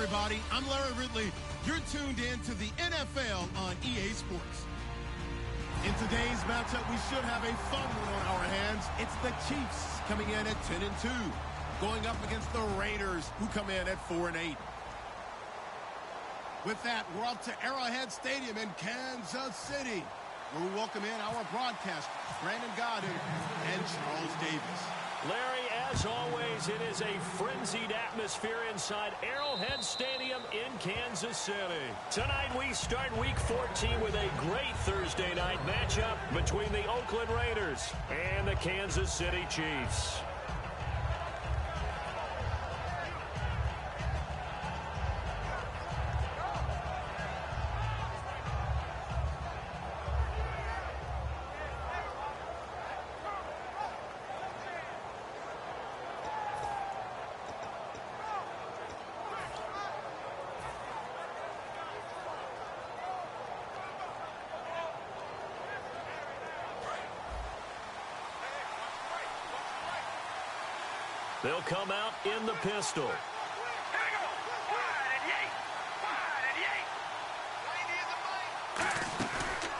everybody. I'm Larry Ridley. You're tuned in to the NFL on EA Sports. In today's matchup, we should have a fun one on our hands. It's the Chiefs coming in at 10-2, going up against the Raiders, who come in at 4-8. With that, we're up to Arrowhead Stadium in Kansas City, where we welcome in our broadcasters, Brandon Godden and Charles Davis. Larry, as always, it is a frenzied atmosphere inside Arrowhead Stadium in Kansas City. Tonight we start Week 14 with a great Thursday night matchup between the Oakland Raiders and the Kansas City Chiefs. They'll come out in the pistol.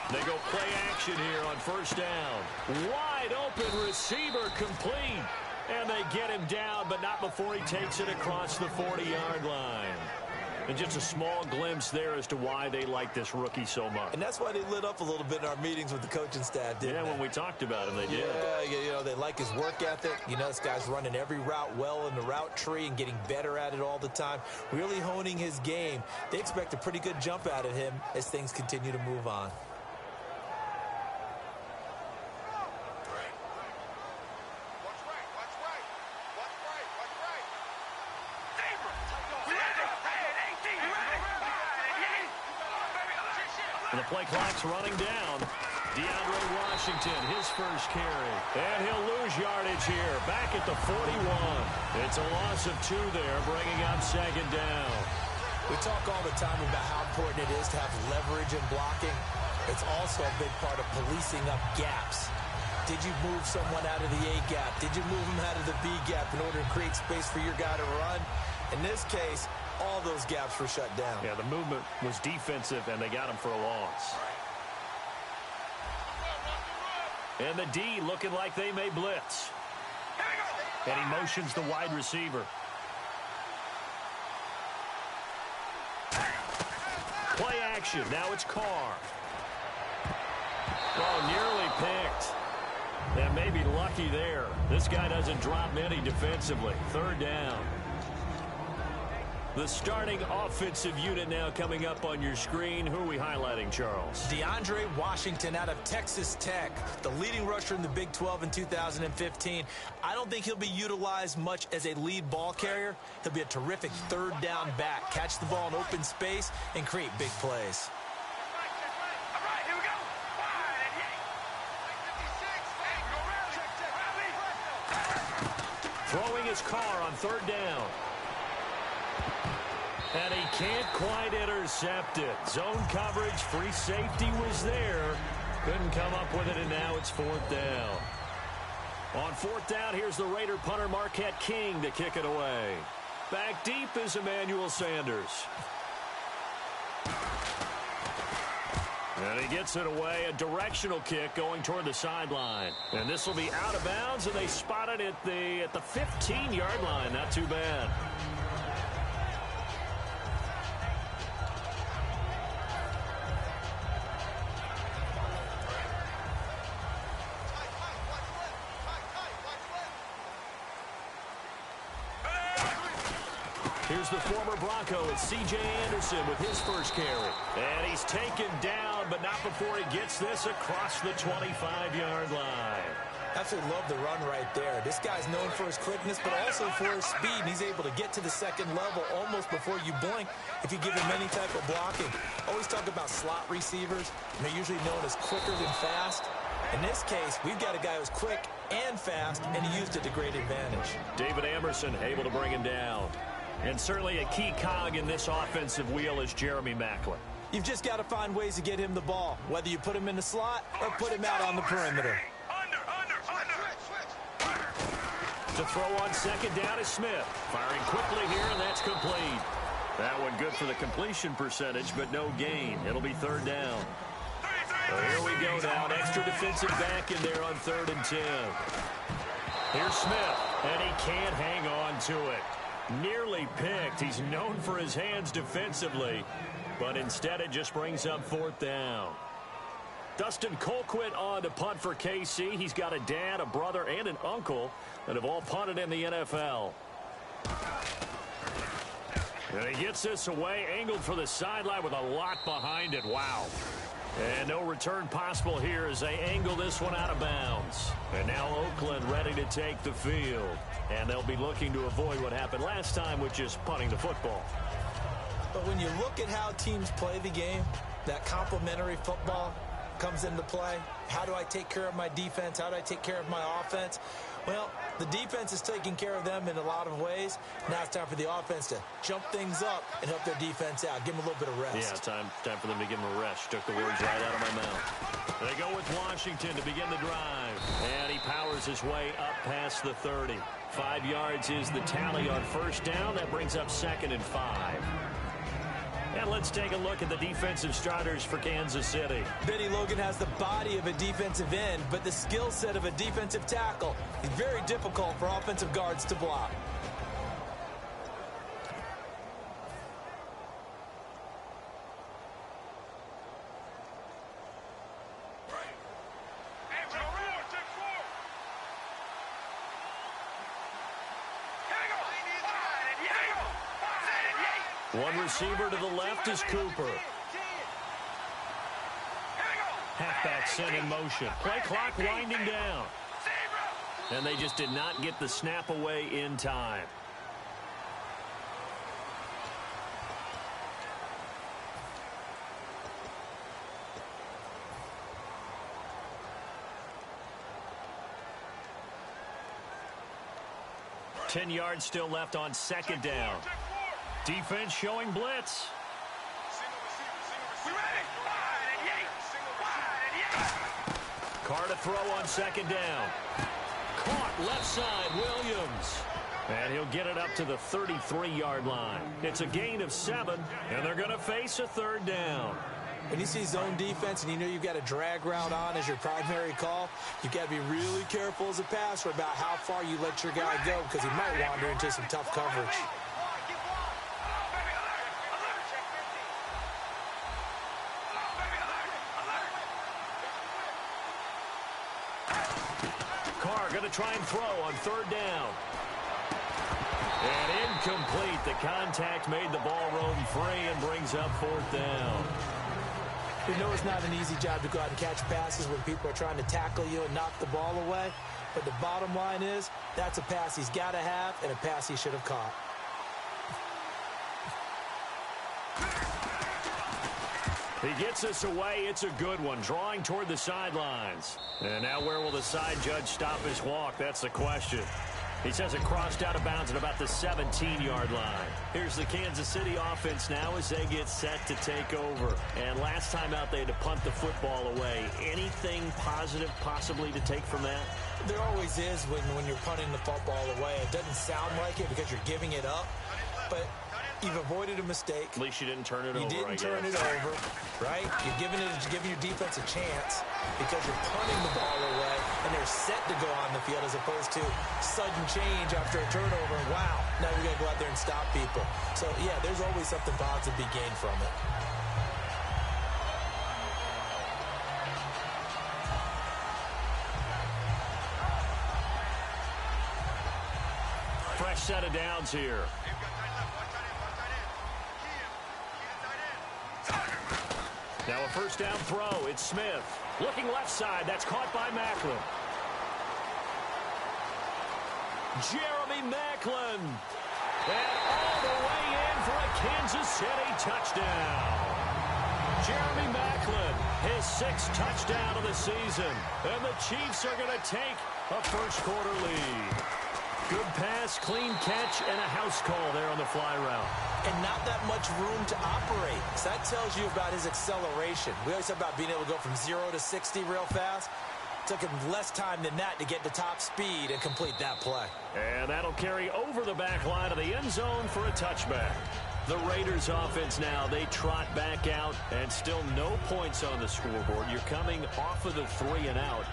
They go play action here on first down. Wide open receiver complete. And they get him down, but not before he takes it across the 40-yard line. And just a small glimpse there as to why they like this rookie so much. And that's why they lit up a little bit in our meetings with the coaching staff, didn't they? When we talked about him, they did. Yeah, you know, they like his work ethic. You know, this guy's running every route well in the route tree and getting better at it all the time, really honing his game. They expect a pretty good jump out of him as things continue to move on. And the play clock's running down. DeAndre Washington, his first carry. And he'll lose yardage here, back at the 41. It's a loss of 2 there, bringing up second down. We talk all the time about how important it is to have leverage in blocking. It's also a big part of policing up gaps. Did you move someone out of the A gap? Did you move him out of the B gap in order to create space for your guy to run? In this case, all those gaps were shut down. Yeah, the movement was defensive, and they got him for a loss. And the D looking like they may blitz. And he motions the wide receiver. Play action. Now it's Carr. Oh, nearly picked. And maybe lucky there. This guy doesn't drop many defensively. Third down. The starting offensive unit now coming up on your screen. Who are we highlighting, Charles? DeAndre Washington out of Texas Tech, the leading rusher in the Big 12 in 2015. I don't think he'll be utilized much as a lead ball carrier. He'll be a terrific third down back. Catch the ball in open space and create big plays. Throwing his car on third down. And he can't quite intercept it. Zone coverage, free safety was there. Couldn't come up with it, and now it's fourth down. On fourth down, here's the Raider punter Marquette King to kick it away. Back deep is Emmanuel Sanders. And he gets it away, a directional kick going toward the sideline. And this will be out of bounds, and they spot it at the 15-yard line. Not too bad. Here's the former Bronco. It's C.J. Anderson with his first carry. And he's taken down, but not before he gets this across the 25-yard line. Absolutely love the run right there. This guy's known for his quickness, but also for his speed. He's able to get to the second level almost before you blink if you give him any type of blocking. Always talk about slot receivers. They're usually known as quicker than fast. In this case, we've got a guy who's quick and fast, and he used it to great advantage. David Emerson able to bring him down. And certainly a key cog in this offensive wheel is Jeremy Maclin. You've just got to find ways to get him the ball, whether you put him in the slot or put him out on the perimeter. To throw on second down is Smith. Firing quickly here, and that's complete. That one good for the completion percentage, but no gain. It'll be third down. So here we go now. An extra defensive back in there on 3rd and 10. Here's Smith, and he can't hang on to it. Nearly picked. He's known for his hands defensively, but instead it just brings up 4th down. Dustin Colquitt on to punt for KC. He's got a dad, a brother, and an uncle that have all punted in the NFL. And he gets this away, angled for the sideline with a lot behind it. Wow. And no return possible here as they angle this one out of bounds. And now Oakland ready to take the field. And they'll be looking to avoid what happened last time, which is punting the football. But when you look at how teams play the game, that complementary football comes into play. How do I take care of my defense? How do I take care of my offense? Well, the defense is taking care of them in a lot of ways. Now it's time for the offense to jump things up and help their defense out. Give them a little bit of rest. Yeah, time for them to give them a rest. Took the words right out of my mouth. They go with Washington to begin the drive. And he powers his way up past the 30. 5 yards is the tally on 1st down. That brings up 2nd and 5. And let's take a look at the defensive starters for Kansas City. Benny Logan has the body of a defensive end, but the skill set of a defensive tackle. It's very difficult for offensive guards to block. One receiver to the left is Cooper. Halfback sent in motion. Play clock winding down. And they just did not get the snap away in time. Ten yards still left on 2nd down. Defense showing blitz. Carr to throw on 2nd down. Caught left side, Williams. And he'll get it up to the 33-yard line. It's a gain of 7, and they're going to face a 3rd down. When you see zone defense and you know you've got a drag route on as your primary call, you've got to be really careful as a passer about how far you let your guy go because he might wander into some tough coverage. Going to try and throw on 3rd down. And incomplete. The contact made the ball roam free and brings up 4th down. We know it's not an easy job to go out and catch passes when people are trying to tackle you and knock the ball away. But the bottom line is that's a pass he's got to have and a pass he should have caught. He gets us away. It's a good one. Drawing toward the sidelines. And now where will the side judge stop his walk? That's the question. He says it crossed out of bounds at about the 17-yard line. Here's the Kansas City offense now as they get set to take over. And last time out they had to punt the football away. Anything positive possibly to take from that? There always is when you're punting the football away. It doesn't sound like it because you're giving it up. But you've avoided a mistake. At least you didn't turn it over. You didn't turn it over, right? You're giving your defense a chance because you're punting the ball away, and they're set to go on the field as opposed to sudden change after a turnover. And wow, now you got to go out there and stop people. So, yeah, there's always something positive to be gained from it. Fresh set of downs here. Now a 1st down throw. It's Smith. Looking left side. That's caught by Macklin. Jeremy Macklin. And all the way in for a Kansas City touchdown. Jeremy Macklin, his 6th touchdown of the season. And the Chiefs are going to take a 1st quarter lead. Good pass, clean catch, and a house call there on the fly route. And not that much room to operate. So that tells you about his acceleration. We always talk about being able to go from 0 to 60 real fast. It took him less time than that to get to top speed and complete that play. And that'll carry over the back line of the end zone for a touchback. The Raiders offense now, they trot back out and still no points on the scoreboard. You're coming off of the 3 and out.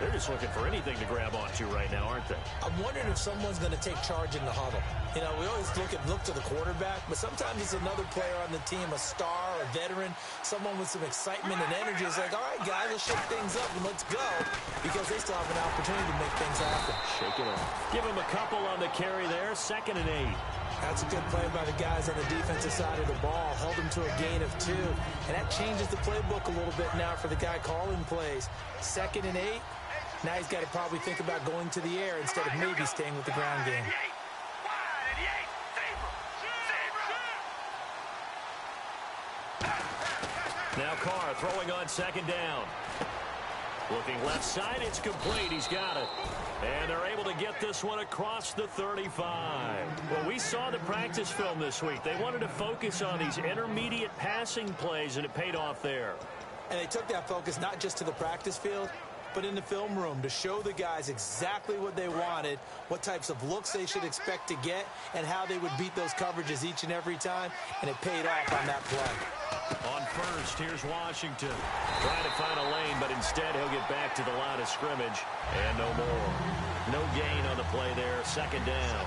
They're just looking for anything to grab onto right now, aren't they? I'm wondering if someone's going to take charge in the huddle. You know, we always look to the quarterback, but sometimes it's another player on the team, a star, a veteran, someone with some excitement and energy. It's like, all right, guys, let's shake things up and let's go, because they still have an opportunity to make things happen. Shake it up. Give him a couple on the carry there, 2nd and 8. That's a good play by the guys on the defensive side of the ball. Held them to a gain of 2. And that changes the playbook a little bit now for the guy calling plays. 2nd and 8. Now he's got to probably think about going to the air instead of maybe staying with the ground game. Now Carr throwing on 2nd down. Looking left side, it's complete. He's got it. And they're able to get this one across the 35. Well, we saw the practice film this week. They wanted to focus on these intermediate passing plays, and it paid off there. And they took that focus not just to the practice field, but in the film room to show the guys exactly what they wanted, what types of looks they should expect to get, and how they would beat those coverages each and every time, and it paid off on that play. On first, here's Washington. Trying to find a lane, but instead he'll get back to the line of scrimmage, and no more. No gain on the play there, 2nd down.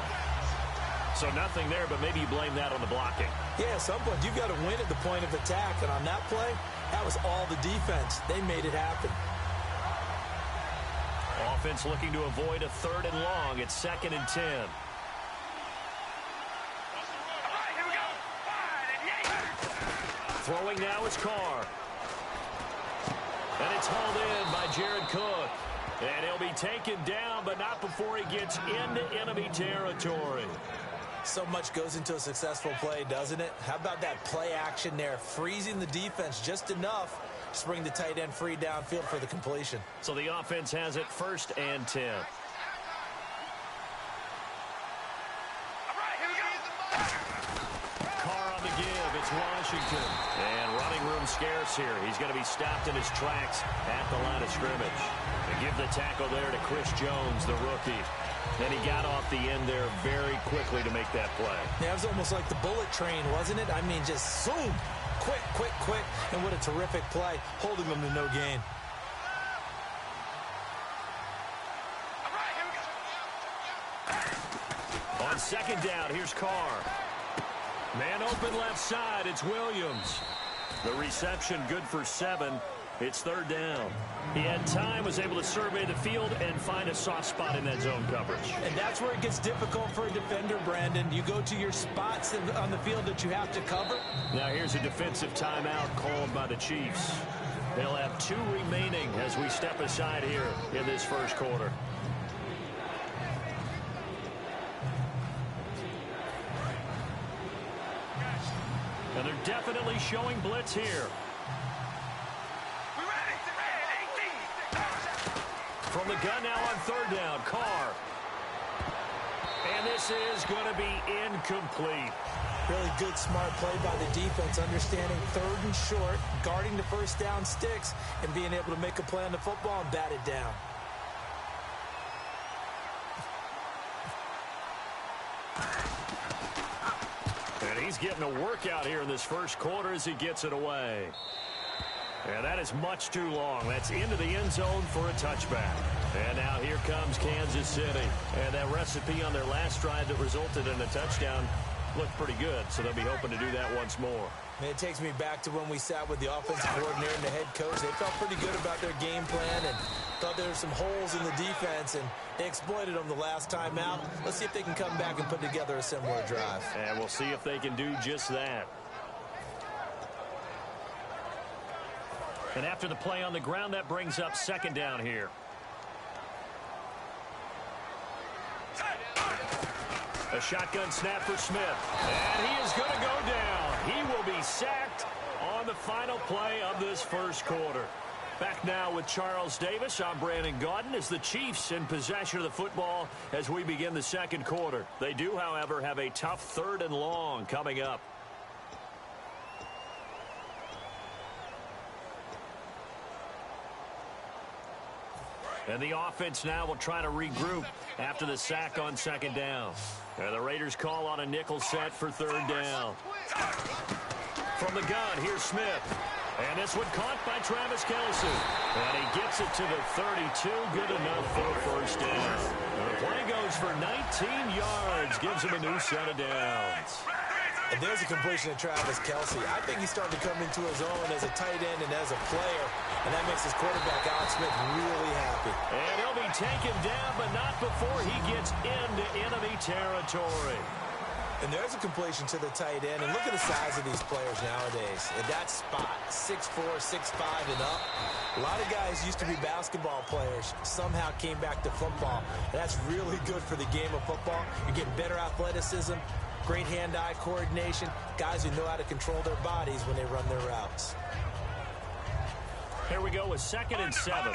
So nothing there, but maybe you blame that on the blocking. Yeah, at some point, you've got to win at the point of attack, and on that play, that was all the defense. They made it happen. Offense looking to avoid a 3rd and long. It's 2nd and 10. Throwing now is Carr. And it's hauled in by Jared Cook. And he'll be taken down, but not before he gets into enemy territory. So much goes into a successful play, doesn't it? How about that play action there? Freezing the defense just enough to bring the tight end free downfield for the completion. So the offense has it 1st and 10. Carr on the give. It's Washington. And running room scarce here. He's going to be stopped in his tracks at the line of scrimmage. They give the tackle there to Chris Jones, the rookie. And he got off the end there very quickly to make that play. Yeah, it was almost like the bullet train, wasn't it? I mean, just zoom. Quick, quick, quick. And what a terrific play, holding them to no gain. On 2nd down, here's Carr. Man open left side, it's Williams. The reception good for 7. It's 3rd down. He had time, was able to survey the field and find a soft spot in that zone coverage. And that's where it gets difficult for a defender, Brandon. You go to your spots on the field that you have to cover. Now here's a defensive timeout called by the Chiefs. They'll have 2 remaining as we step aside here in this 1st quarter. And they're definitely showing blitz here. From the gun now on 3rd down, Carr. And this is going to be incomplete. Really good, smart play by the defense, understanding 3rd and short, guarding the 1st down sticks, and being able to make a play on the football and bat it down. And he's getting a workout here in this 1st quarter as he gets it away. And that is much too long. That's into the end zone for a touchback. And now here comes Kansas City. And that recipe on their last drive that resulted in a touchdown looked pretty good, so they'll be hoping to do that once more. Man, it takes me back to when we sat with the offensive coordinator and the head coach. They felt pretty good about their game plan and thought there were some holes in the defense, and they exploited them the last time out. Let's see if they can come back and put together a similar drive. And we'll see if they can do just that. And after the play on the ground, that brings up 2nd down here. A shotgun snap for Smith. And he is going to go down. He will be sacked on the final play of this 1st quarter. Back now with Charles Davis. I'm Brandon Gaudin as the Chiefs in possession of the football as we begin the 2nd quarter. They do, however, have a tough 3rd and long coming up. And the offense now will try to regroup after the sack on second down. And the Raiders call on a nickel set for third down. From the gun, here's Smith. And this one caught by Travis Kelce. And he gets it to the 32. Good enough for a first down. And the play goes for 19 yards. Gives him a new set of downs. And there's a completion to Travis Kelce. I think he's starting to come into his own as a tight end and as a player. And that makes his quarterback, Alex Smith, really happy. And he'll be taken down, but not before he gets into enemy territory. And there's a completion to the tight end. And look at the size of these players nowadays. At that spot, 6'4", 6'5", and up. A lot of guys used to be basketball players. Somehow came back to football. And that's really good for the game of football. You're getting better athleticism, great hand-eye coordination, guys who know how to control their bodies when they run their routes. Here we go with 2nd and 7.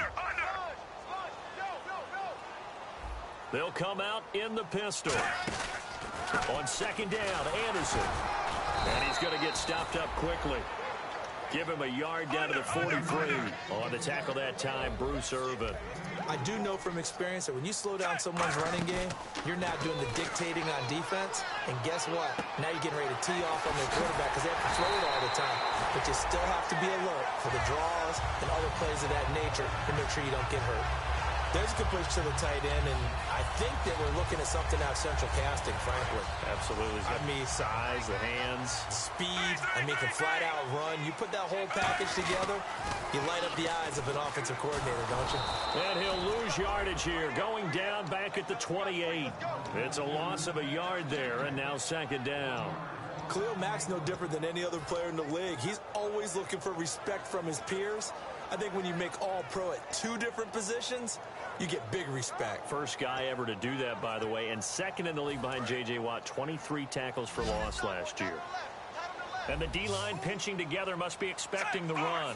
They'll come out in the pistol. On second down, Anderson. And he's going to get stopped up quickly. Give him a yard down to the 43. On the tackle that time, Bruce Irvin. I do know from experience that when you slow down someone's running game, you're not doing the dictating on defense. And guess what? Now you're getting ready to tee off on their quarterback because they have to throw it all the time. But you still have to be alert for the draws and other plays of that nature to make sure you don't get hurt. There's a completion to the tight end, and I think that we're looking at something out central casting, frankly. Absolutely. I mean, size, the hands. Speed. I mean, can flat out run. You put that whole package together, you light up the eyes of an offensive coordinator, don't you? And he'll lose yardage here, going down back at the 28. It's a loss of a yard there, and now second down. Khalil Mack's no different than any other player in the league. He's always looking for respect from his peers. I think when you make all-pro at 2 different positions, you get big respect. First guy ever to do that, by the way, and second in the league behind J.J. Watt, 23 tackles for loss last year. And the D-line pinching together must be expecting the run.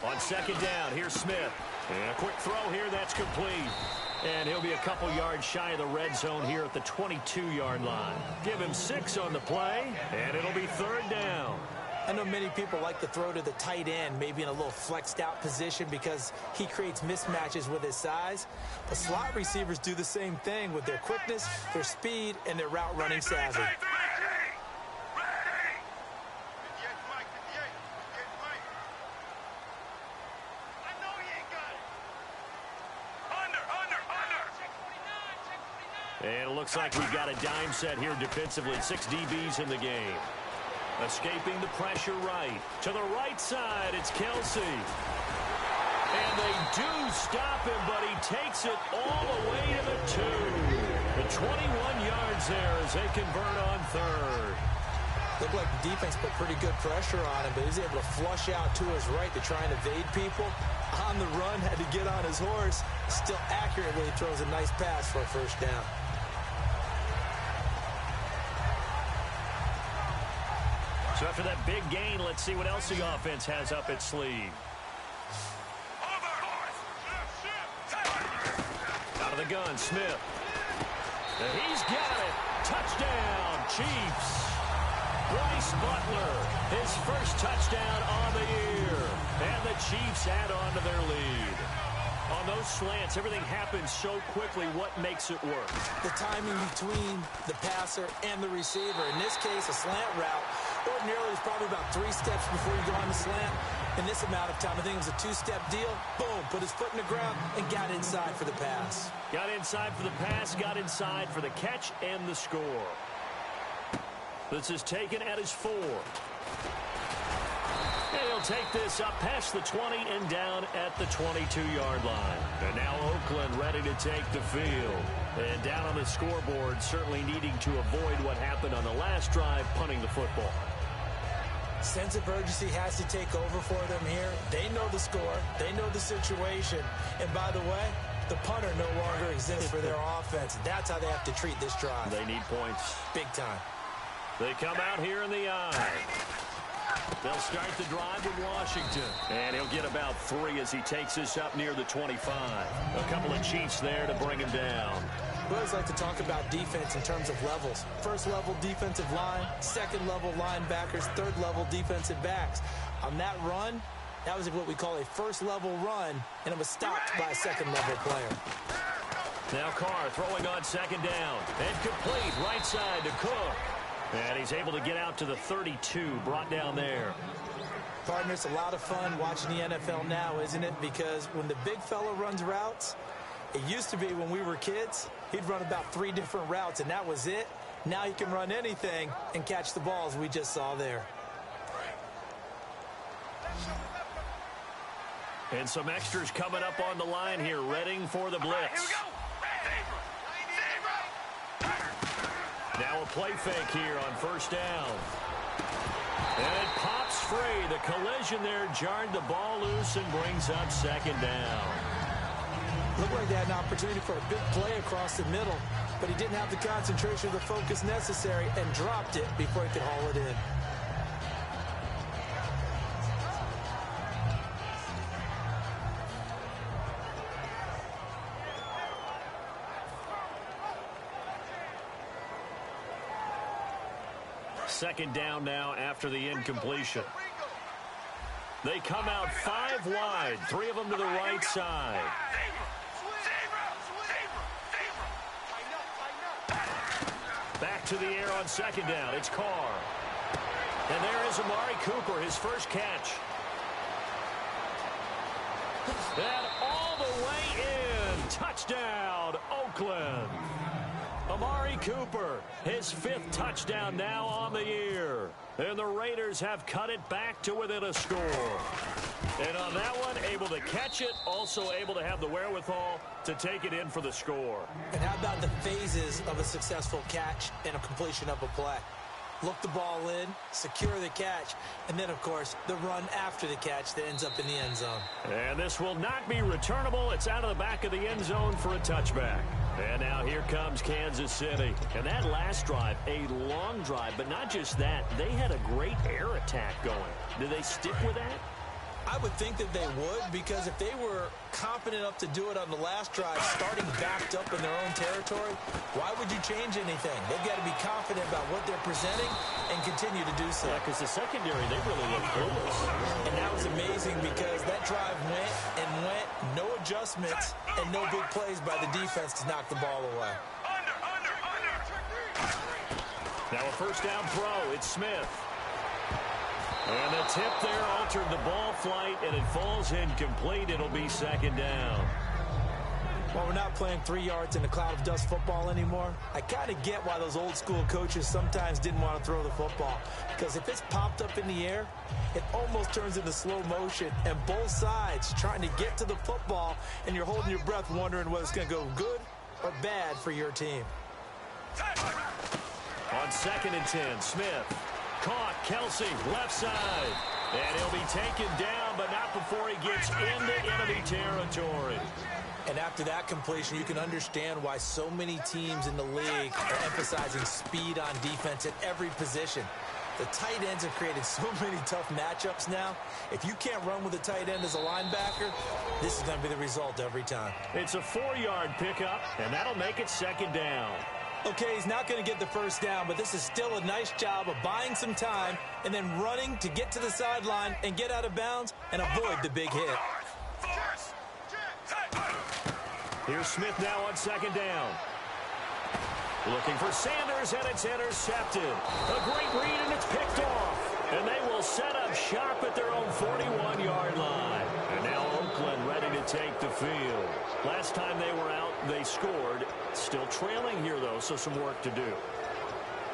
On second down, here's Smith. And a quick throw here, that's complete. And he'll be a couple yards shy of the red zone here at the 22-yard line. Give him 6 on the play, and it'll be third down. I know many people like to throw to the tight end, maybe in a little flexed out position because he creates mismatches with his size. But slot receivers do the same thing with their quickness, their speed, and their route running savvy. And it looks like we've got a dime set here defensively. 6 DBs in the game. Escaping the pressure right. To the right side, it's Kelce. And they do stop him, but he takes it all the way to the 2. The 21 yards there as they convert on third. Looked like the defense put pretty good pressure on him, but he was able to flush out to his right to try and evade people. On the run, had to get on his horse. Still accurately throws a nice pass for a first down. So after that big gain, let's see what else the offense has up its sleeve. Out of the gun, Smith. And he's got it. Touchdown, Chiefs. Bryce Butler, his first touchdown on the year. And the Chiefs add on to their lead. On those slants, everything happens so quickly. What makes it work? The timing between the passer and the receiver. In this case, a slant route. Ordinarily, it's probably about 3 steps before you go on the slant. In this amount of time, I think it was a 2-step deal. Boom, put his foot in the ground and got inside for the pass. Got inside for the pass, got inside for the catch and the score. This is taken at his 4. And he'll take this up past the 20 and down at the 22-yard line. And now Oakland ready to take the field. And down on the scoreboard, certainly needing to avoid what happened on the last drive, punting the football. Sense of urgency has to take over for them here. They know the score. They know the situation. And by the way, the punter no longer exists for their offense. That's how they have to treat this drive. They need points. Big time. They come out here in the eye. They'll start the drive with Washington. And he'll get about 3 as he takes this up near the 25. A couple of Chiefs there to bring him down. We always like to talk about defense in terms of levels. First level defensive line, second level linebackers, third level defensive backs. On that run, That was what we call a first-level run, and it was stopped by a second-level player. Now Carr throwing on second down. And complete right side to Cook. And he's able to get out to the 32, brought down there. Partner, it's a lot of fun watching the NFL now, isn't it? Because when the big fella runs routes, it used to be when we were kids, he'd run about 3 different routes, and that was it. Now he can run anything and catch the balls we just saw there. And some extras coming up on the line here, readying for the blitz. Now a play fake here on first down. And it pops free. The collision there jarred the ball loose and brings up second down. Looked like they had an opportunity for a big play across the middle, but he didn't have the concentration or the focus necessary and dropped it before he could haul it in. Second down now after the incompletion. They come out 5 wide, 3 of them to the right side. Back to the air on second down. It's Carr. And there is Amari Cooper, his first catch. And all the way in. Touchdown, Oakland. Amari Cooper, his 5th touchdown now on the year. And the Raiders have cut it back to within a score. And on that one, able to catch it, also able to have the wherewithal to take it in for the score. And how about the phases of a successful catch and a completion of a play? Look the ball in, secure the catch, and then, of course, the run after the catch that ends up in the end zone. And this will not be returnable. It's out of the back of the end zone for a touchback. And now here comes Kansas City. And that last drive, a long drive, but not just that. They had a great air attack going. Did they stick with that? I would think that they would, because if they were confident enough to do it on the last drive, starting backed up in their own territory, why would you change anything? They've got to be confident about what they're presenting and continue to do so. Yeah, because the secondary, they really look clueless. And that was amazing because that drive went and went, no adjustments, and no big plays by the defense to knock the ball away. Now a first down throw. It's Smith. And the tip there altered the ball flight, and it falls incomplete. It'll be second down. Well, we're not playing 3 yards in a cloud of dust football anymore. I kind of get why those old school coaches sometimes didn't want to throw the football. Because if it's popped up in the air, it almost turns into slow motion. And both sides trying to get to the football, and you're holding your breath wondering whether it's going to go good or bad for your team. On 2nd and 10, Smith. Caught, Kelsey, left side. And he'll be taken down, but not before he gets into enemy territory. And after that completion, you can understand why so many teams in the league are emphasizing speed on defense at every position. The tight ends have created so many tough matchups now. If you can't run with a tight end as a linebacker, this is going to be the result every time. It's a 4-yard pickup, and that'll make it second down. Okay, he's not going to get the first down, but this is still a nice job of buying some time and then running to get to the sideline and get out of bounds and avoid the big hit. Here's Smith now on second down. Looking for Sanders, and it's intercepted. A great read, and it's picked off. And they will set up shop at their own 41-yard line. And now Oakland ready to take the field. Last time they were out, they scored. Still trailing here, though, so some work to do.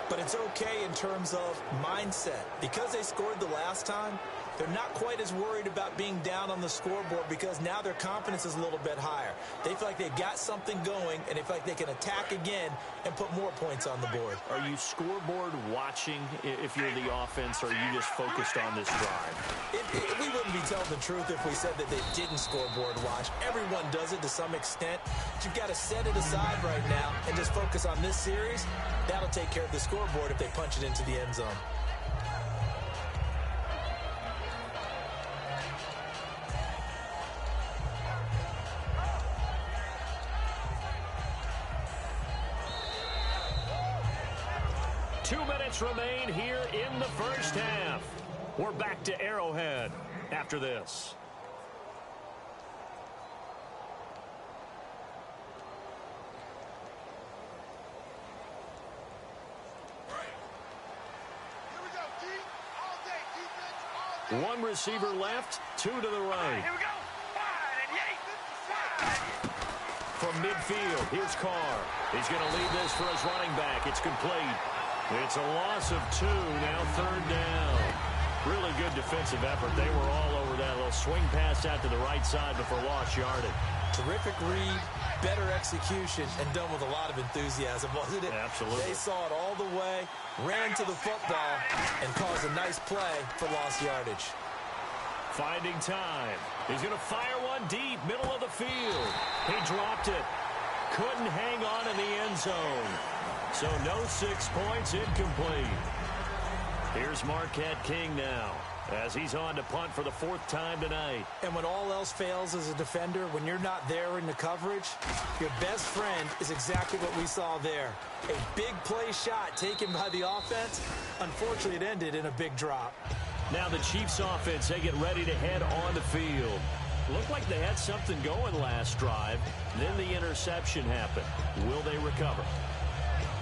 But it's okay in terms of mindset. Because they scored the last time, they're not quite as worried about being down on the scoreboard because now their confidence is a little bit higher. They feel like they've got something going, and they feel like they can attack again and put more points on the board. Are you scoreboard watching if you're the offense, or are you just focused on this drive? We wouldn't be telling the truth if we said that they didn't scoreboard watch. Everyone does it to some extent. But you've got to set it aside right now and just focus on this series. That'll take care of the scoreboard if they punch it into the end zone. Two minutes remain here in the first half. We're back to Arrowhead. after this. One receiver left, two to the right. Here we go. Wide and Yates. From midfield, here's Carr. He's going to lead this for his running back. It's complete. It's a loss of 2, now third down. Really good defensive effort. They were all over that little swing pass out to the right side before lost yardage. Terrific read, better execution, and done with a lot of enthusiasm, wasn't it? Absolutely. They saw it all the way, ran to the football, and caused a nice play for lost yardage. Finding time. He's going to fire one deep, middle of the field. He dropped it. Couldn't hang on in the end zone. So no 6 points, incomplete. Here's Marquette King now, as he's on to punt for the 4th time tonight. And when all else fails as a defender, when you're not there in the coverage, your best friend is exactly what we saw there. A big play shot taken by the offense. Unfortunately, it ended in a big drop. Now the Chiefs offense, they get ready to head on the field. Looked like they had something going last drive. Then the interception happened. Will they recover?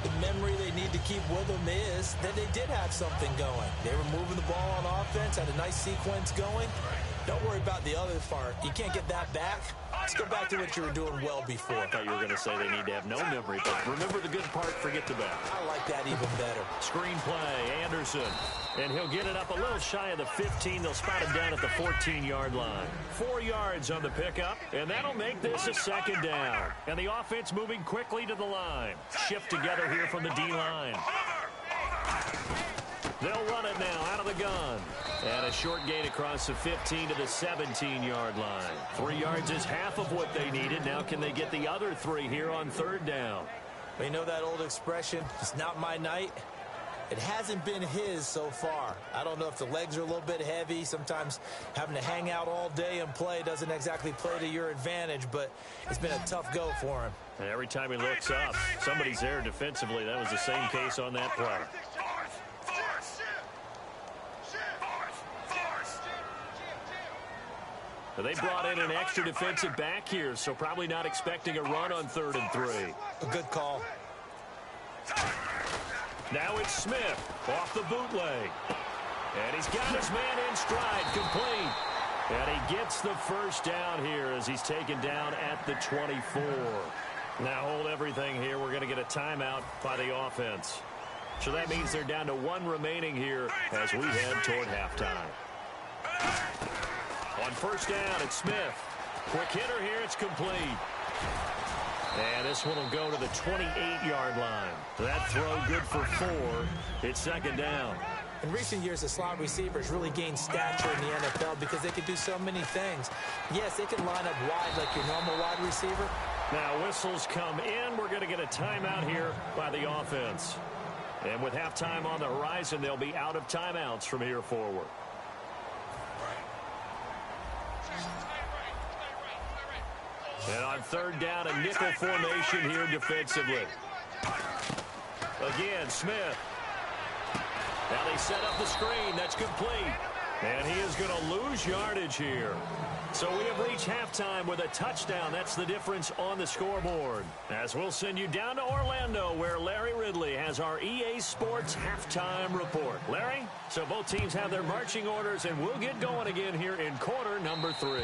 The memory they need to keep with them is that they did have something going. They were moving the ball on offense, had a nice sequence going. Don't worry about the other part. You can't get that back. Let's go back to what you were doing well before. I thought you were going to say they need to have no memory, but remember the good part, forget the bad. I like that even better. Screen play, Anderson. And he'll get it up a little shy of the 15. They'll spot him down at the 14-yard line. 4 yards on the pickup, and that'll make this a 2nd down. And the offense moving quickly to the line. Shift together here from the D-line. They'll run it now out of the gun. And a short gain across the 15 to the 17-yard line. 3 yards is half of what they needed. Now can they get the other 3 here on 3rd down? Well, you know that old expression, it's not my night? It hasn't been his so far. I don't know if the legs are a little bit heavy. Sometimes having to hang out all day and play doesn't exactly play to your advantage, but it's been a tough go for him. And every time he looks up, somebody's there defensively. That was the same case on that play. They brought in an extra defensive back here, so probably not expecting a run on 3rd and 3. A good call. Now it's Smith off the bootleg. And he's got his man in stride, complete. And he gets the 1st down here as he's taken down at the 24. Now hold everything here. We're going to get a timeout by the offense. So that means they're down to 1 remaining here as we head toward halftime. On 1st down, it's Smith. Quick hitter here, it's complete. And this one will go to the 28-yard line. That throw good for 4. It's 2nd down. In recent years, the slot receivers really gained stature in the NFL because they can do so many things. Yes, they can line up wide like your normal wide receiver. Now whistles come in. We're going to get a timeout here by the offense. And with halftime on the horizon, they'll be out of timeouts from here forward. And on 3rd down, a nickel formation here defensively. Again, Smith. Now they set up the screen. That's complete. And he is going to lose yardage here. So we have reached halftime with a touchdown. That's the difference on the scoreboard. As we'll send you down to Orlando, where Larry Ridley has our EA Sports halftime report. Larry, so both teams have their marching orders, and we'll get going again here in quarter number 3.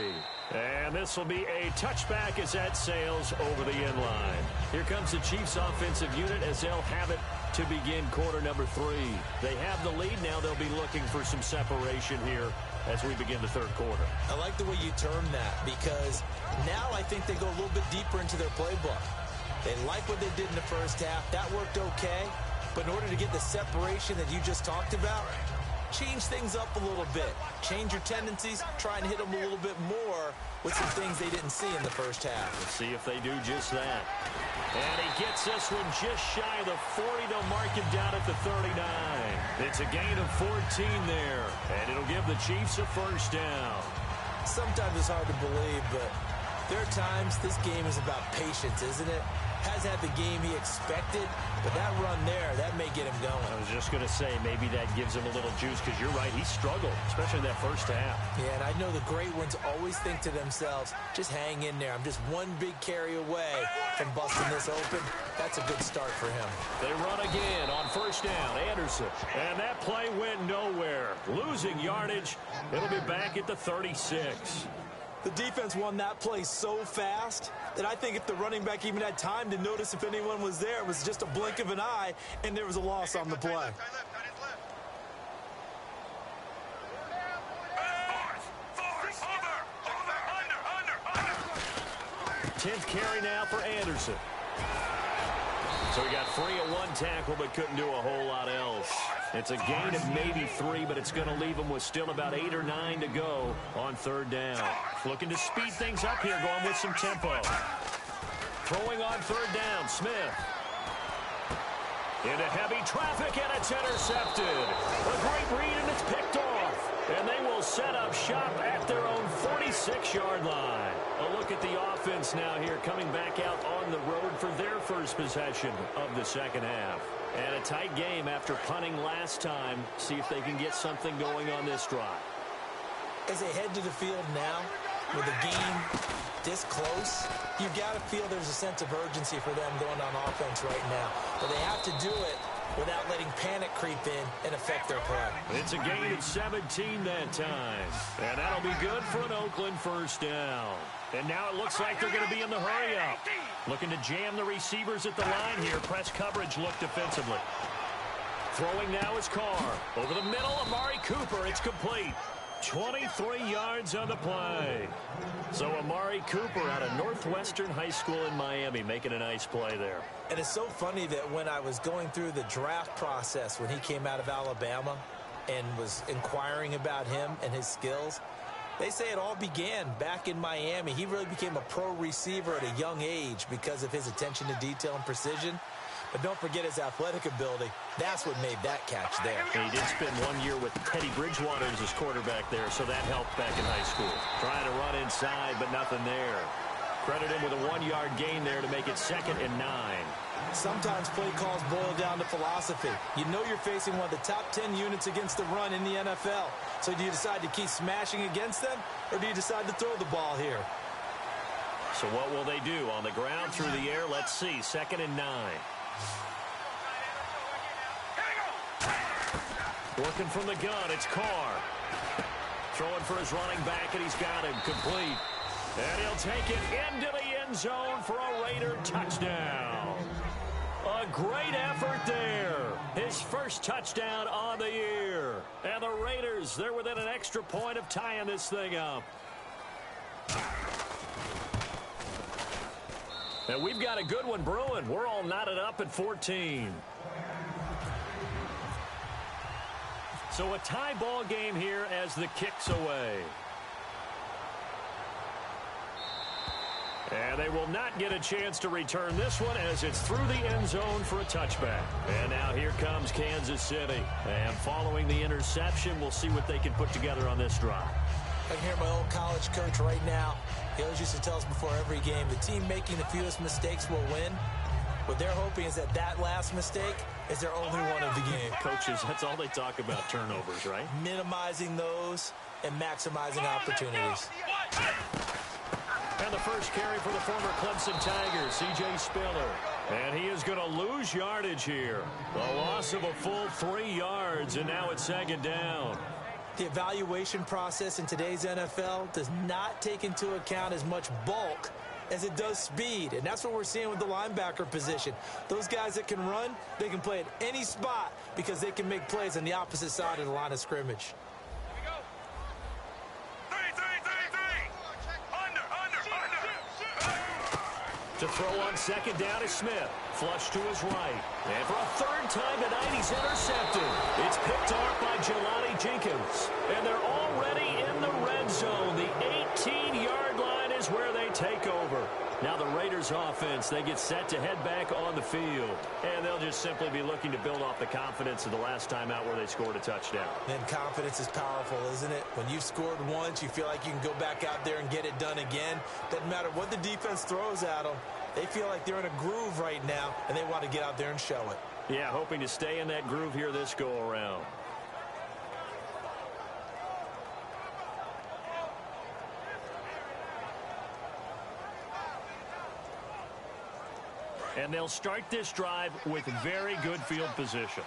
And this will be a touchback as that sails over the end line. Here comes the Chiefs offensive unit as they'll have it to begin quarter number 3. They have the lead. Now they'll be looking for some separation here as we begin the 3rd quarter. I like the way you term that because now I think they go a little bit deeper into their playbook. They like what they did in the 1st half. That worked okay. But in order to get the separation that you just talked about, change things up a little bit. Change your tendencies. Try and hit them a little bit more with some things they didn't see in the 1st half. Let's see if they do just that. And he gets this one just shy of the 40. They'll mark him down at the 39. It's a gain of 14 there. And it'll give the Chiefs a 1st down. Sometimes it's hard to believe, but There are times this game is about patience, isn't it? Has had the game he expected, but that run there, that may get him going. I was just going to say, maybe that gives him a little juice, because you're right, he struggled, especially in that first half. Yeah, and I know the great ones always think to themselves, just hang in there. I'm just one big carry away from busting this open. That's a good start for him. They run again on first down, Anderson. And that play went nowhere. Losing yardage. It'll be back at the 36. The defense won that play so fast that I think if the running back even had time to notice if anyone was there, it was just a blink of an eye, and there was a loss on the play. 10th carry now for Anderson. So he got free of one tackle but couldn't do a whole lot else. It's a gain of maybe 3, but it's going to leave him with still about 8 or 9 to go on third down. Looking to speed things up here, going with some tempo. Throwing on third down, Smith. Into heavy traffic, and it's intercepted. A great read, and it's picked off. And they will set up shop at their own 46-yard line. A look at the offense now here, coming back out on the road for their first possession of the second half. And a tight game after punting last time. See if they can get something going on this drive. As they head to the field now, with the game this close, you've got to feel there's a sense of urgency for them going on offense right now. But they have to do it without letting panic creep in and affect their play. It's a gain of 17 that time. And that'll be good for an Oakland first down. And now it looks like they're going to be in the hurry-up. Looking to jam the receivers at the line here. Press coverage look defensively. Throwing now is Carr. Over the middle, Amari Cooper. It's complete. 23 yards on the play. So Amari Cooper out of Northwestern High School in Miami making a nice play there. And it's so funny that when I was going through the draft process when he came out of Alabama and was inquiring about him and his skills, they say it all began back in Miami. He really became a pro receiver at a young age because of his attention to detail and precision. But don't forget his athletic ability. That's what made that catch there. He did spend 1 year with Teddy Bridgewater as his quarterback there, so that helped back in high school. Trying to run inside, but nothing there. Credit him with a 1-yard gain there to make it 2nd and 9. Sometimes play calls boil down to philosophy. You know you're facing one of the top 10 units against the run in the NFL. So do you decide to keep smashing against them, or do you decide to throw the ball here? So what will they do? On the ground, through the air, let's see. 2nd and 9. Working from the gun, it's Carr. Throwing for his running back, and he's got him complete. And he'll take it into the end zone for a Raider touchdown. A great effort there. His first touchdown on the year. And the Raiders, they're within an extra point of tying this thing up. And we've got a good one brewing. We're all knotted up at 14. So a tie ball game here as the kick's away. And they will not get a chance to return this one as it's through the end zone for a touchback. And now here comes Kansas City. And following the interception, we'll see what they can put together on this drive. I can hear my old college coach right now. He always used to tell us before every game, the team making the fewest mistakes will win. What they're hoping is that that last mistake is their only one of the game. Coaches, that's all they talk about, turnovers, right? Minimizing those and maximizing opportunities. And the first carry for the former Clemson Tigers, C.J. Spiller. And he is going to lose yardage here. The loss of a full 3 yards, and now it's 2nd down. The evaluation process in today's NFL does not take into account as much bulk as it does speed, and that's what we're seeing with the linebacker position. Those guys that can run, they can play at any spot because they can make plays on the opposite side of the line of scrimmage. To throw on 2nd down is Smith. Flush to his right. And for a 3rd time tonight, he's intercepted. It's picked off by Jelani Jenkins. And they're already in the red zone. The 18-yard line is is where they take over. Now the Raiders offense, they get set to head back on the field. And they'll just simply be looking to build off the confidence of the last time out where they scored a touchdown. And confidence is powerful, isn't it? When you've scored once, you feel like you can go back out there and get it done again. Doesn't matter what the defense throws at them. They feel like they're in a groove right now, and they want to get out there and show it. Yeah, hoping to stay in that groove here this go-around. And they'll start this drive with very good field position.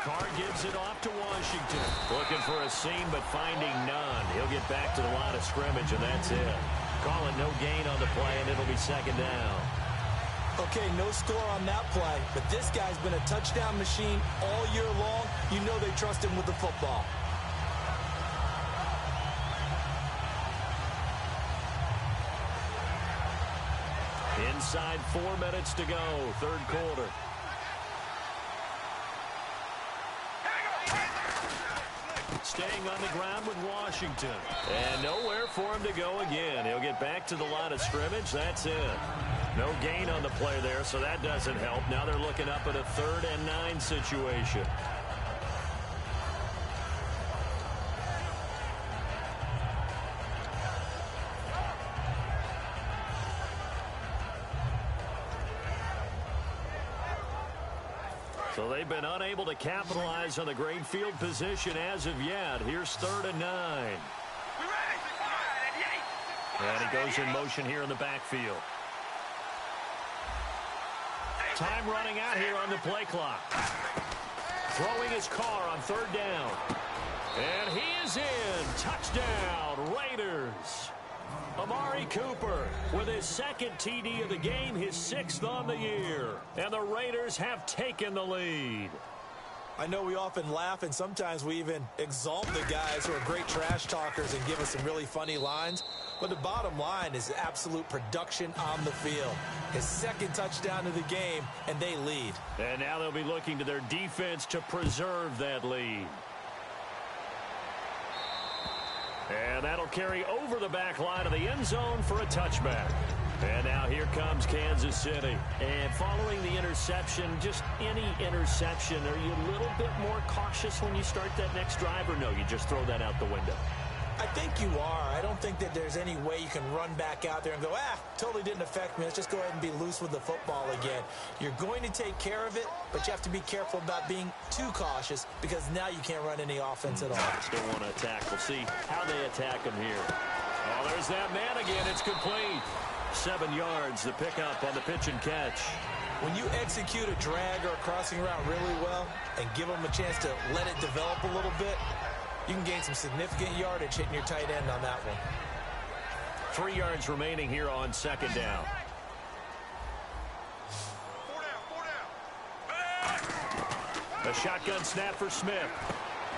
Carr gives it off to Washington. Looking for a seam, but finding none. He'll get back to the line of scrimmage, and that's it. Call it no gain on the play, and it'll be second down. Okay, no score on that play, but this guy's been a touchdown machine all year long. You know they trust him with the football. Inside 4 minutes to go, third quarter. Staying on the ground with Washington. And nowhere for him to go again. He'll get back to the line of scrimmage. That's it. No gain on the play there, so that doesn't help. Now they're looking up at a 3rd and 9 situation. So they've been unable to capitalize on the great field position as of yet. Here's 3rd and 9. And he goes in motion here in the backfield. Time running out here on the play clock. Throwing his Carr on 3rd down. And he is in. Touchdown, Raiders. Amari Cooper with his 2nd TD of the game, his 6th on the year. And the Raiders have taken the lead. I know we often laugh, and sometimes we even exalt the guys who are great trash talkers and give us some really funny lines. But the bottom line is absolute production on the field. His 2nd touchdown of the game, and they lead. And now they'll be looking to their defense to preserve that lead. And that'll carry over the back line of the end zone for a touchback. And now here comes Kansas City. And following the interception, just any interception, are you a little bit more cautious when you start that next drive, or no, you just throw that out the window? I think you are. I don't think that there's any way you can run back out there and go, totally didn't affect me. Let's just go ahead and be loose with the football again. You're going to take care of it, but you have to be careful about being too cautious because now you can't run any offense at all. Still want to attack. We'll see how they attack him here. Oh, there's that man again. It's complete. 7 yards, the pickup on the pitch and catch. When you execute a drag or a crossing route really well and give them a chance to let it develop a little bit, you can gain some significant yardage hitting your tight end on that one. 3 yards remaining here on 2nd down. 4 down. A shotgun snap for Smith.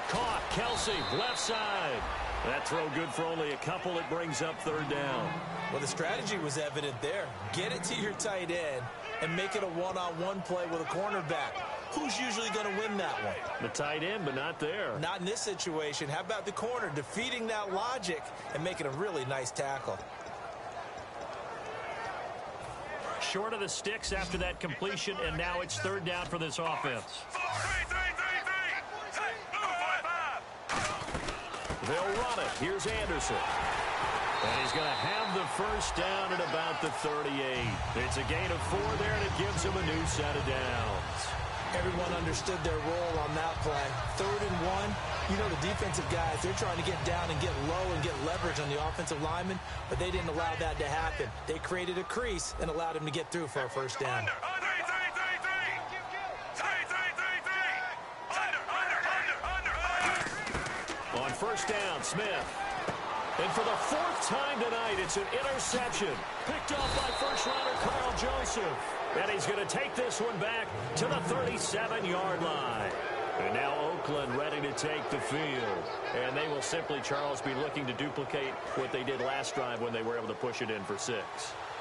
Caught. Kelsey, left side. That throw good for only a couple. It brings up 3rd down. Well, the strategy was evident there. Get it to your tight end and make it a one-on-one play with a cornerback. Who's usually going to win that one? The tight end, but not there. Not in this situation. How about the corner defeating that logic and making a really nice tackle? Short of the sticks after that completion, and now it's 3rd down for this offense. 4, 3, 3, 3, 3. Hey, move, 5, 5. They'll run it. Here's Anderson. And he's going to have the 1st down at about the 38. It's a gain of 4 there, and it gives him a new set of downs. Everyone understood their role on that play. 3rd and 1. You know, the defensive guys, they're trying to get down and get low and get leverage on the offensive lineman, but they didn't allow that to happen. They created a crease and allowed him to get through for a 1st down. On 1st down, Smith. And for the 4th time tonight, it's an interception. Picked off by first-rounder Carl Joseph. And he's going to take this one back to the 37-yard line. And now Oakland ready to take the field. And they will simply, Charles, be looking to duplicate what they did last drive when they were able to push it in for 6.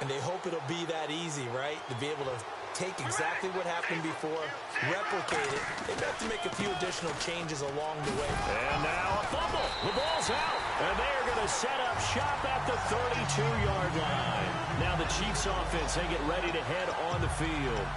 And they hope it'll be that easy, right? To be able to take exactly what happened before, replicate it. They have to make a few additional changes along the way. And now a fumble. The ball's out. And they are going to set up shop at the 32-yard line. Now the Chiefs offense, they get ready to head on the field.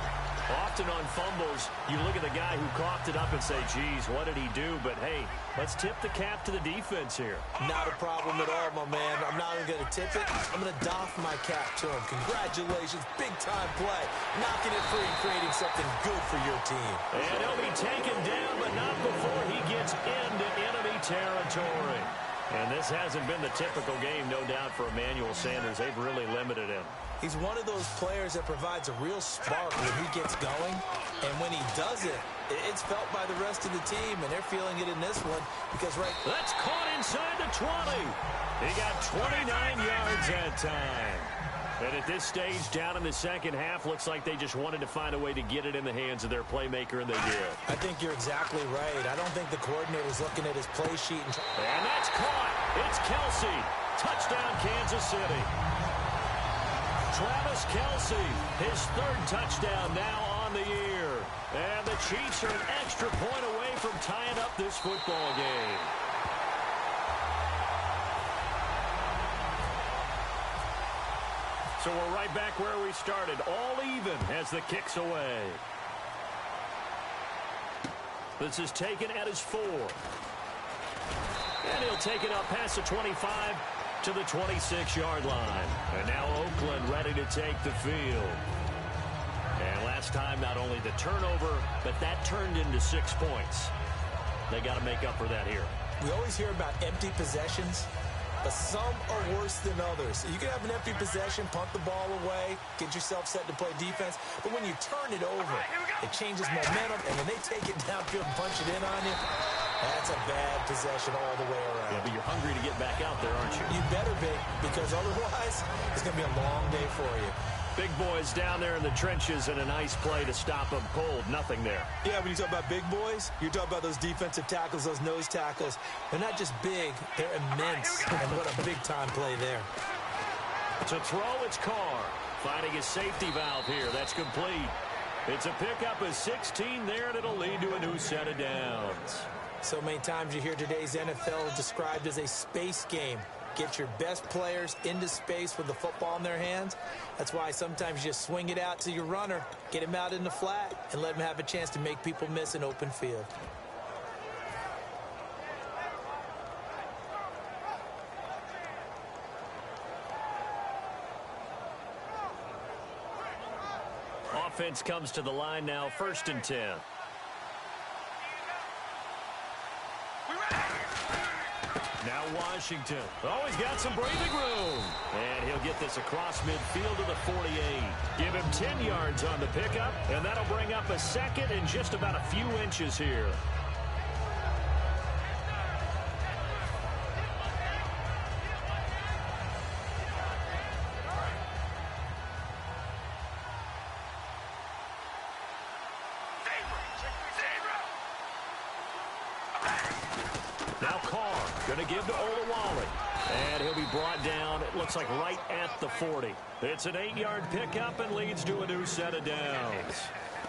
Often on fumbles, you look at the guy who coughed it up and say, geez, what did he do? But, hey, let's tip the cap to the defense here. Not a problem at all, my man. I'm not even going to tip it. I'm going to doff my cap to him. Congratulations. Big-time play. Knocking it free and creating something good for your team. And he'll be taken down, but not before he gets into enemy territory. And this hasn't been the typical game, no doubt, for Emmanuel Sanders. They've really limited him. He's one of those players that provides a real spark when he gets going. And when he does it, it's felt by the rest of the team, and they're feeling it in this one because That's caught inside the 20. He got 29 yards that time. And at this stage, down in the second half, looks like they just wanted to find a way to get it in the hands of their playmaker, and they did. I think you're exactly right. I don't think the coordinator's looking at his play sheet. And that's caught. It's Kelsey. Touchdown, Kansas City. Travis Kelsey, his third touchdown now on the year. And the Chiefs are an extra point away from tying up this football game. So we're right back where we started, all even as the kick's away. This is taken at his 4. And he'll take it up past the 25 to the 26-yard line. And now Oakland ready to take the field. And last time, not only the turnover, but that turned into 6 points. They got to make up for that here. We always hear about empty possessions, but some are worse than others. You can have an empty possession, punt the ball away, get yourself set to play defense, but when you turn it over, it changes momentum, and when they take it downfield and punch it in on you, that's a bad possession all the way around. Yeah, but you're hungry to get back out there, aren't you? You better be, because otherwise, it's going to be a long day for you. Big boys down there in the trenches, and a nice play to stop them cold. Nothing there. Yeah, when you talk about big boys, you're talking about those defensive tackles, those nose tackles. They're not just big, they're immense. And what a big-time play there. To throw, it's Carr. Finding his safety valve here. That's complete. It's a pickup of 16 there, and it'll lead to a new set of downs. So many times you hear today's NFL described as a space game. Get your best players into space with the football in their hands. That's why sometimes you just swing it out to your runner, get him out in the flat, and let him have a chance to make people miss an open field. Offense comes to the line now, 1st and 10. Now Washington. Oh, he's got some breathing room. And he'll get this across midfield to the 48. Give him 10 yards on the pickup, and that'll bring up a second and just about a few inches here. Now Carr going to give to Olawale. And he'll be brought down, it looks like right at the 40. It's an 8-yard pickup and leads to a new set of downs.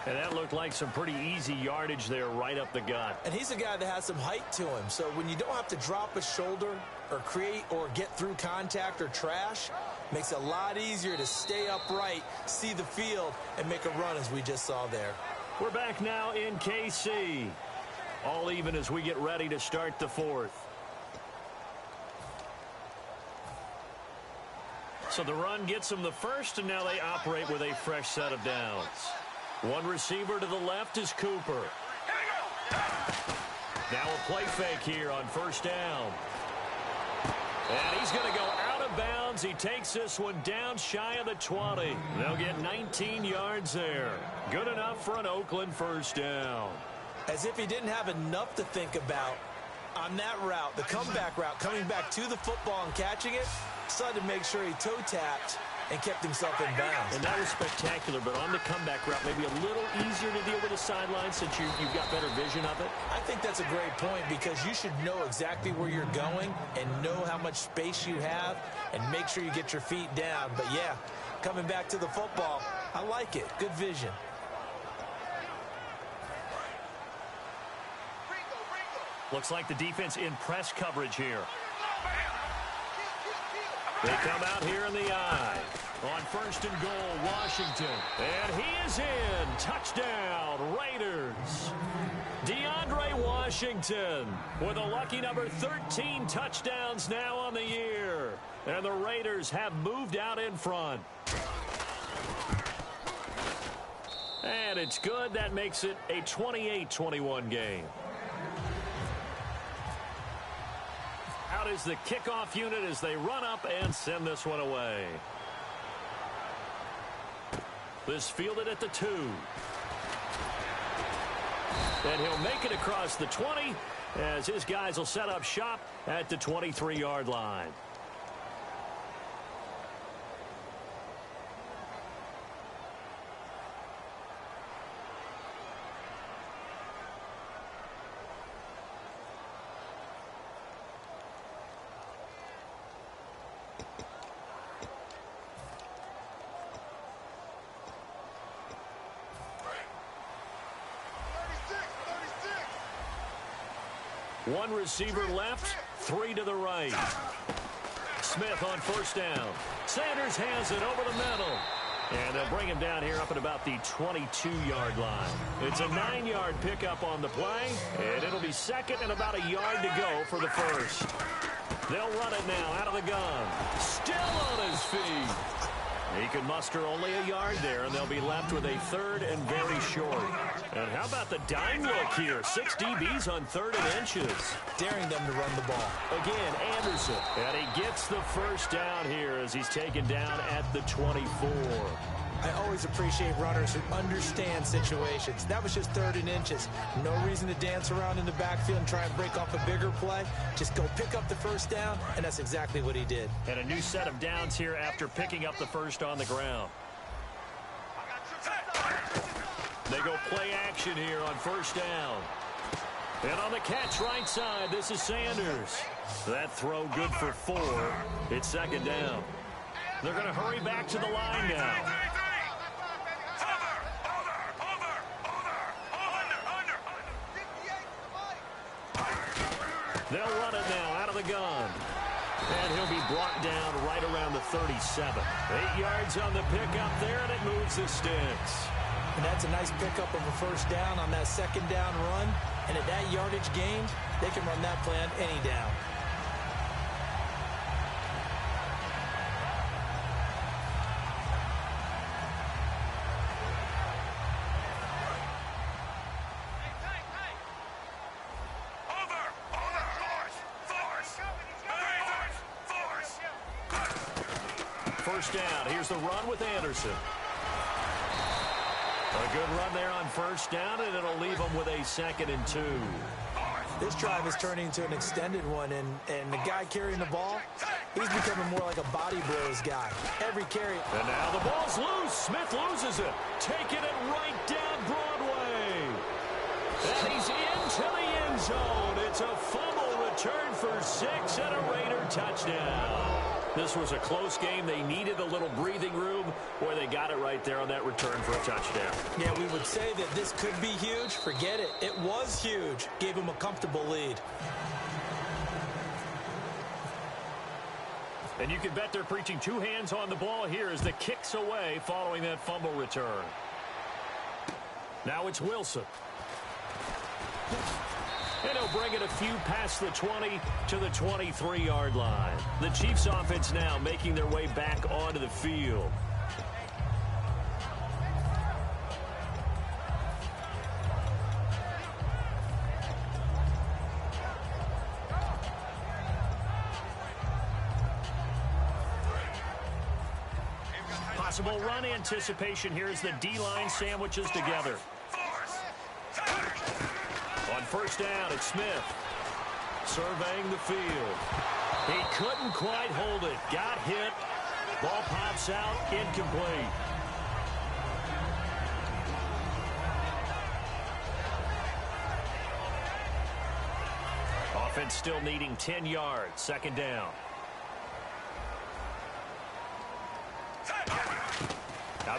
And that looked like some pretty easy yardage there right up the gut. And he's a guy that has some height to him. So when you don't have to drop a shoulder or create or get through contact or trash, makes it a lot easier to stay upright, see the field, and make a run as we just saw there. We're back now in KC. All even as we get ready to start the 4th. So the run gets them the first, and now they operate with a fresh set of downs. One receiver to the left is Cooper. Now a play fake here on 1st down. And he's going to go out of bounds. He takes this one down shy of the 20. They'll get 19 yards there. Good enough for an Oakland 1st down. As if he didn't have enough to think about on that route, the comeback route, coming back to the football and catching it, decided to make sure he toe-tapped and kept himself in bounds. And that was spectacular, but on the comeback route, maybe a little easier to deal with the sideline since you've got better vision of it. I think that's a great point because you should know exactly where you're going and know how much space you have and make sure you get your feet down. But, yeah, coming back to the football. I like it. Good vision. Looks like the defense in press coverage here. They come out here in the eye. On 1st and goal, Washington. And he is in. Touchdown, Raiders. DeAndre Washington with a lucky number 13 touchdowns now on the year. And the Raiders have moved out in front. And it's good. That makes it a 28-21 game. Out is the kickoff unit as they run up and send this one away. This fielded at the 2. And he'll make it across the 20 as his guys will set up shop at the 23-yard line. One receiver left, 3 to the right. Smith on 1st down. Sanders has it over the middle. And they'll bring him down here up at about the 22-yard line. It's a 9-yard pickup on the play, and it'll be 2nd and about a yard to go for the 1st. They'll run it now out of the gun. Still on his feet. He can muster only a yard there, and they'll be left with a 3rd and very short. And how about the dime look here? 6 DBs on 3rd and inches. Daring them to run the ball. Again, Anderson. And he gets the 1st down here as he's taken down at the 24. I always appreciate runners who understand situations. That was just 3rd and inches. No reason to dance around in the backfield and try and break off a bigger play. Just go pick up the 1st down, and that's exactly what he did. And a new set of downs here after picking up the 1st on the ground. They go play action here on 1st down. And on the catch right side, this is Sanders. That throw good for 4. It's 2nd down. They're going to hurry back to the line now. They'll run it now out of the gun. And he'll be brought down right around the 37. 8 yards on the pickup there, and it moves the sticks. And that's a nice pickup of a 1st down on that 2nd down run. And at that yardage gain, they can run that play on any down. First down. Here's the run with Anderson. A good run there on 1st down, and it'll leave them with a 2nd and 2. This drive is turning into an extended one, and the guy carrying the ball, he's becoming more like a body blows guy. Every carry. And now the ball's loose. Smith loses it. Taking it right down Broadway. And he's into the end zone. It's a fumble return for 6 and a Raider touchdown. This was a close game. They needed a little breathing room, where they got it right there on that return for a touchdown. Yeah, we would say that this could be huge. Forget it. It was huge. Gave him a comfortable lead. And you can bet they're preaching 2 hands on the ball here as the kick's away following that fumble return. Now it's Wilson. And he'll bring it a few past the 20 to the 23-yard line. The Chiefs offense now making their way back onto the field. Possible run anticipation here as the D-line sandwiches together. On 1st down, it's Smith surveying the field. He couldn't quite hold it. Got hit. Ball pops out, incomplete. Offense still needing 10 yards. 2nd down.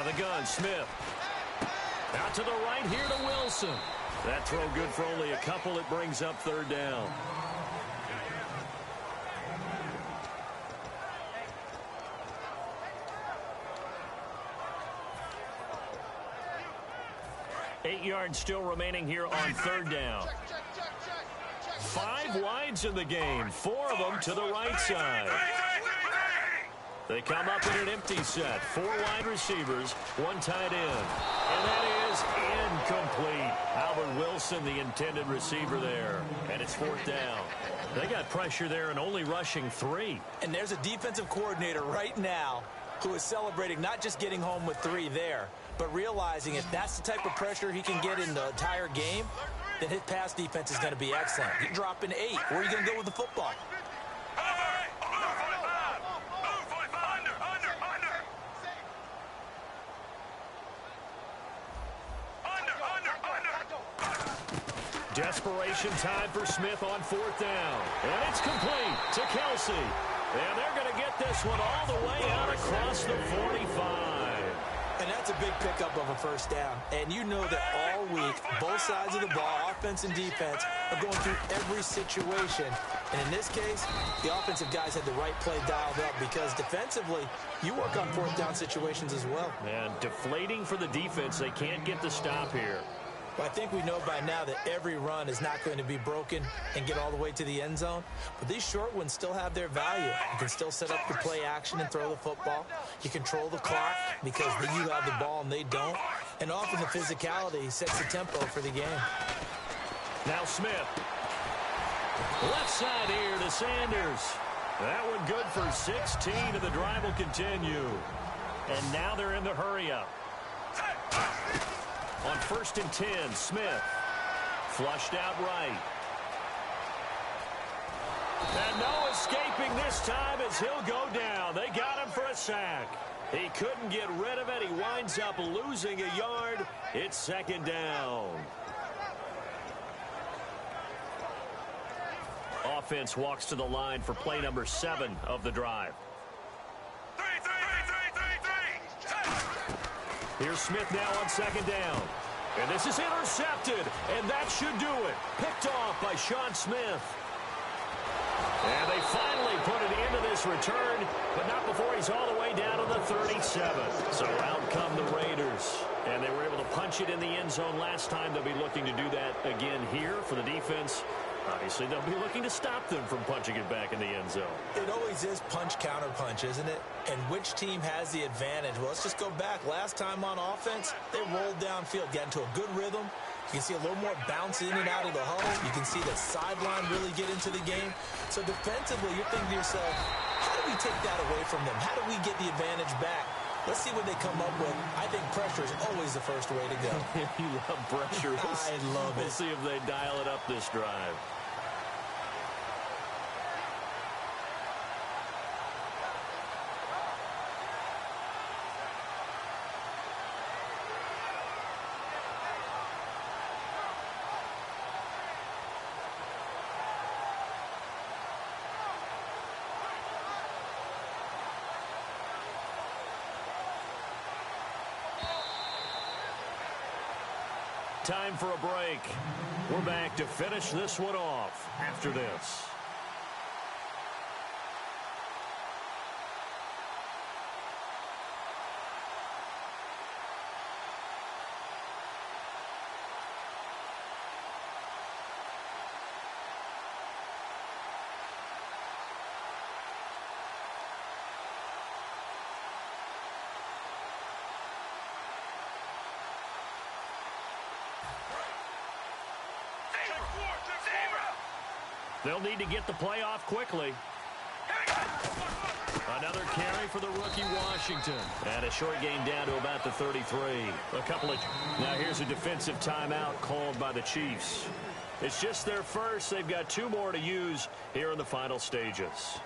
Out of the gun, Smith. Out to the right here to Wilson. That throw good for only a couple. It brings up third down. Eight yards still remaining here on third down. 5 wides in the game, 4 of them to the right side. They come up in an empty set. 4 wide receivers, 1 tight end. And that is incomplete. Albert Wilson, the intended receiver there. And it's 4th down. They got pressure there and only rushing 3. And there's a defensive coordinator right now who is celebrating not just getting home with 3 there, but realizing if that's the type of pressure he can get in the entire game, then his pass defense is going to be excellent. You're dropping 8. Where are you going to go with the football? Desperation time for Smith on 4th down. And it's complete to Kelsey. And they're going to get this one all the way out across the 45. And that's a big pickup of a first down. And you know that all week, both sides of the ball, offense and defense, are going through every situation. And in this case, the offensive guys had the right play dialed up because defensively, you work on 4th down situations as well. And deflating for the defense. They can't get the stop here. Well, I think we know by now that every run is not going to be broken and get all the way to the end zone. But these short ones still have their value. You can still set up the play action and throw the football. You control the clock because you have the ball and they don't. And often the physicality sets the tempo for the game. Now Smith. Left side here to Sanders. That one good for 16, and the drive will continue. And now they're in the hurry-up. On 1st and 10, Smith. Flushed out right. And no escaping this time as he'll go down. They got him for a sack. He couldn't get rid of it. He winds up losing a yard. It's 2nd down. Offense walks to the line for play number 7 of the drive. Here's Smith now on 2nd down. And this is intercepted. And that should do it. Picked off by Sean Smith. And they finally put an end to this return, but not before he's all the way down to the 37. So out come the Raiders. And they were able to punch it in the end zone last time. They'll be looking to do that again here for the defense. Obviously, they'll be looking to stop them from punching it back in the end zone. It always is punch-counter-punch, isn't it? And which team has the advantage? Well, let's just go back. Last time on offense, they rolled downfield, got into a good rhythm. You can see a little more bounce in and out of the huddle. You can see the sideline really get into the game. So defensively, you're thinking to yourself, how do we take that away from them? How do we get the advantage back? Let's see what they come up with. I think pressure is always the first way to go. You love pressure. I love it. We'll see if they dial it up this drive. Time for a break. We're back to finish this one off after this. They'll need to get the play off quickly. Another carry for the rookie Washington. And a short gain down to about the 33. Now here's a defensive timeout called by the Chiefs. It's just their first. They've got 2 more to use here in the final stages.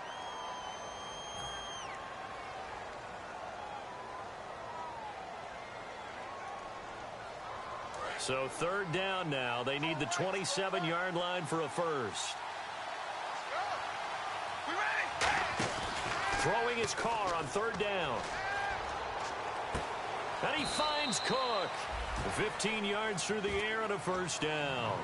So 3rd down now. They need the 27-yard line for a first. Throwing his car on 3rd down. And he finds Cook. 15 yards through the air and a first down.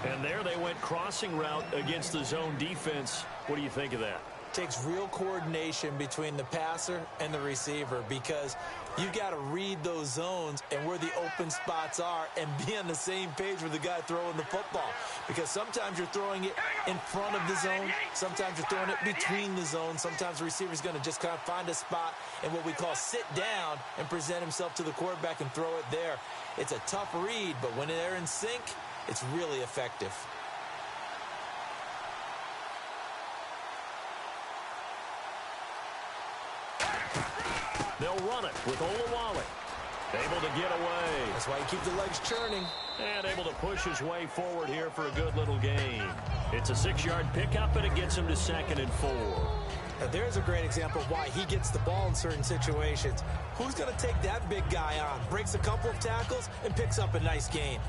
And there they went crossing route against the zone defense. What do you think of that? Takes real coordination between the passer and the receiver, because you've got to read those zones and where the open spots are and be on the same page with the guy throwing the football. Because sometimes you're throwing it in front of the zone. Sometimes you're throwing it between the zones. Sometimes the receiver's going to just kind of find a spot and what we call sit down and present himself to the quarterback and throw it there. It's a tough read, but when they're in sync, it's really effective. They'll run it with Olawale. Able to get away. That's why you keep the legs churning. And able to push his way forward here for a good little gain. It's a 6-yard pickup, and it gets him to 2nd and 4. Now, there's a great example of why he gets the ball in certain situations. Who's going to take that big guy on? Breaks a couple of tackles and picks up a nice gain.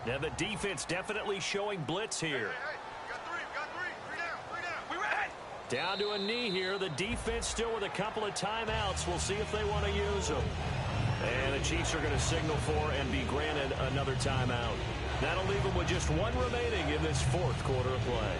Now the defense definitely showing blitz here. Got three down. We went. Down to a knee here. The defense still with a couple of timeouts. We'll see if they want to use them. And the Chiefs are going to signal for and be granted another timeout. That'll leave them with just one remaining in this 4th quarter of play.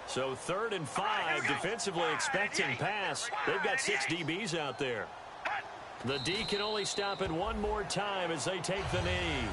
So 3rd and 5, defensively expecting pass. They've got 6 DBs out there. The D can only stop it one more time as they take the knee.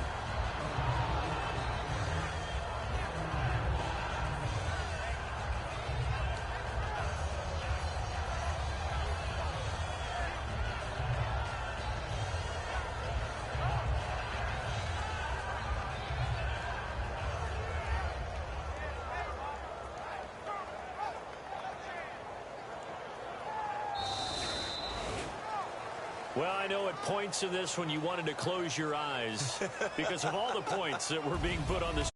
Well, I know at points in this when you wanted to close your eyes because of all the points that were being put on this.